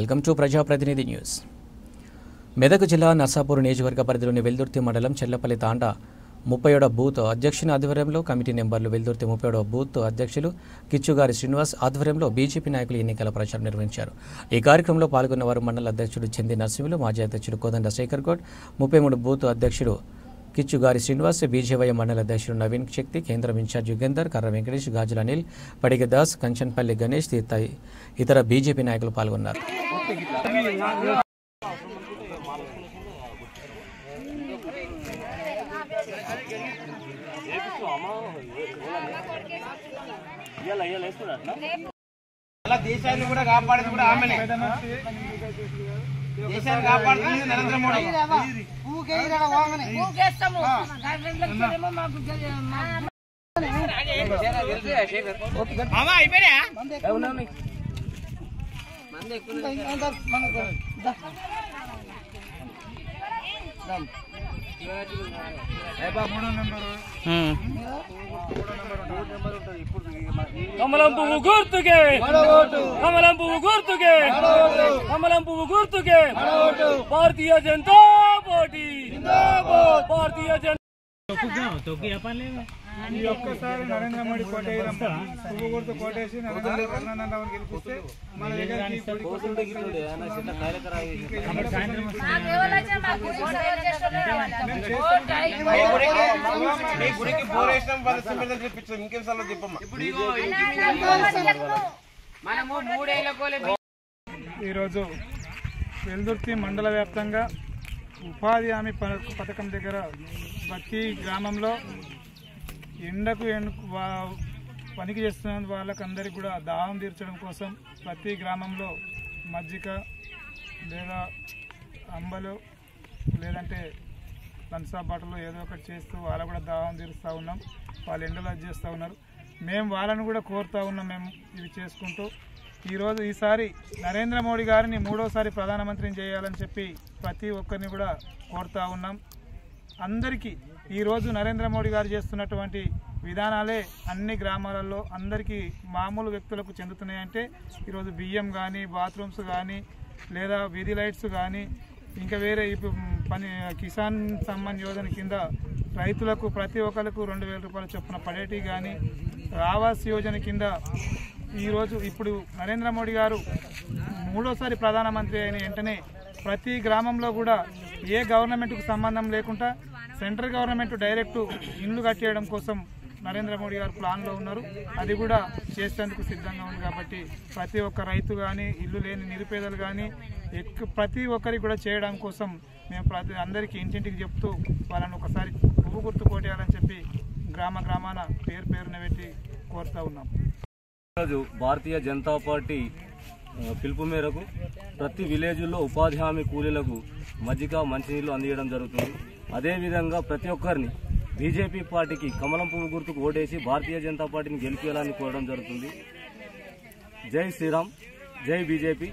Welcome to ప్రజాప్రతినిధి news. Medak జిల్లా నర్సాపూర్ నియోజకవర్గ పరిధిలోని వెల్దుర్తి మండలం చెల్లపల్లి తాండా 37వ బూత్ అధ్యక్షుని ఆధ్వర్యంలో కమిటీ నెంబర్లు వెల్దుర్తి 37వ బూత్ అధ్యక్షులు కిచ్చుగారి శ్రీనివాస్ ఆధ్వర్యంలో బీజేపీ నాయకులు ఎన్నికల ప్రచారం నిర్వహించారు. ఈ కార్యక్రమంలో పాల్గొన్న వారు మండల అధ్యక్షుడు చంది నరసింహులు, మాజీ అధ్యక్షుడు కోదండ శేఖర్ గౌడ్, 33 బూత్ అధ్యక్షుడు కిచ్చుగారి శ్రీనివాస్, బీజేవై మండల అధ్యక్షుడు నవీన్ శక్తి, కేంద్రం ఇన్ఛార్జ్ యుగేందర్, కర్ర వెంకటేష్, గాజుల అనిల్, పడిగ దాస్, కంచన్పల్లి గణేష్ ఇతర బీజేపీ నాయకులు పాల్గొన్నారు. దేశాన్ని కూడా కాపాడేది కూడా ఆమెనే. దేశాన్ని కాపాడుతుంది నరేంద్ర మోడీ. కమలం పువ్వు గుర్తుకే, కమలం పువ్వు గుర్తుకే, కమలం పువ్వు గుర్తుకే, భారతీయ జనతా పార్టీ, భారతీయ జనతా. ఈ ఒక్కసారి నరేంద్ర మోడీ కోటేసి పువ్వు గుర్తు కోటేసి నరేంద్ర గెలిపిస్తే మన ఈరోజు వెల్దుర్తి మండల వ్యాప్తంగా ఉపాధి హామీ పథకం దగ్గర ప్రతి గ్రామంలో ఎండకు పనికి చేస్తున్న వాళ్ళకందరికీ కూడా దాహం తీర్చడం కోసం ప్రతి గ్రామంలో మజ్జిగ లేదా అంబలు లేదంటే లంచా బాటలు ఏదో ఒకటి చేస్తూ వాళ్ళకు కూడా దాహం తీరుస్తూ ఉన్నాం. వాళ్ళు ఎండలు చేస్తూ ఉన్నారు. మేము వాళ్ళని కూడా కోరుతూ ఉన్నాం. మేము ఇవి చేసుకుంటూ ఈసారి నరేంద్ర మోడీ గారిని 3వసారి ప్రధానమంత్రిని చేయాలని చెప్పి ప్రతి ఒక్కరిని కూడా కోరుతూ ఉన్నాం. అందరికీ ఈరోజు నరేంద్ర మోడీ గారు చేస్తున్నటువంటి విధానాలే అన్ని గ్రామాలలో అందరికీ మామూలు వ్యక్తులకు చెందుతున్నాయంటే ఈరోజు బియ్యం కానీ, బాత్రూమ్స్ కానీ, లేదా వీధి లైట్స్ కానీ, ఇంకా వేరే పని కిసాన్ సమ్మాన్ యోజన కింద రైతులకు ప్రతి ఒక్కరికి 2000 రూపాయల చొప్పున పడేటి కానీ, ఆవాస్ యోజన కింద ఈరోజు ఇప్పుడు నరేంద్ర మోడీ గారు 3వసారి ప్రధానమంత్రి అయిన వెంటనే ప్రతి గ్రామంలో కూడా ఏ గవర్నమెంట్కు సంబంధం లేకుండా సెంట్రల్ గవర్నమెంట్ డైరెక్ట్ ఇల్లు కట్టేయడం కోసం నరేంద్ర మోడీ గారు ప్లాన్లో ఉన్నారు. అది కూడా చేసేందుకు సిద్ధంగా ఉంది. కాబట్టి ప్రతి ఒక్క రైతు కానీ, ఇల్లు లేని నిరుపేదలు కానీ ప్రతి ఒక్కరికి కూడా చేయడం కోసం మేము అందరికీ ఇంటింటికి చెప్తూ వాళ్ళని ఒకసారి పువ్వు గుర్తు కోటేయాలని చెప్పి గ్రామాన పేరున పెట్టి కోరుతూ ఉన్నాం. ఈరోజు భారతీయ జనతా పార్టీ పిలుపు మేరకు ప్రతి విలేజ్లో ఉపాధి హామీ కూలీలకు మజ్జిగ, మంచినీళ్ళు అందించడం జరుగుతుంది. అదేవిధంగా ప్రతి ఒక్కరిని బీజేపీ పార్టీకి కమలం పువ్వు గుర్తుకు ఓటేసి భారతీయ జనతా పార్టీని గెలిపేయాలని కోరడం జరుగుతుంది. జై శ్రీరామ్, జై బీజేపీ.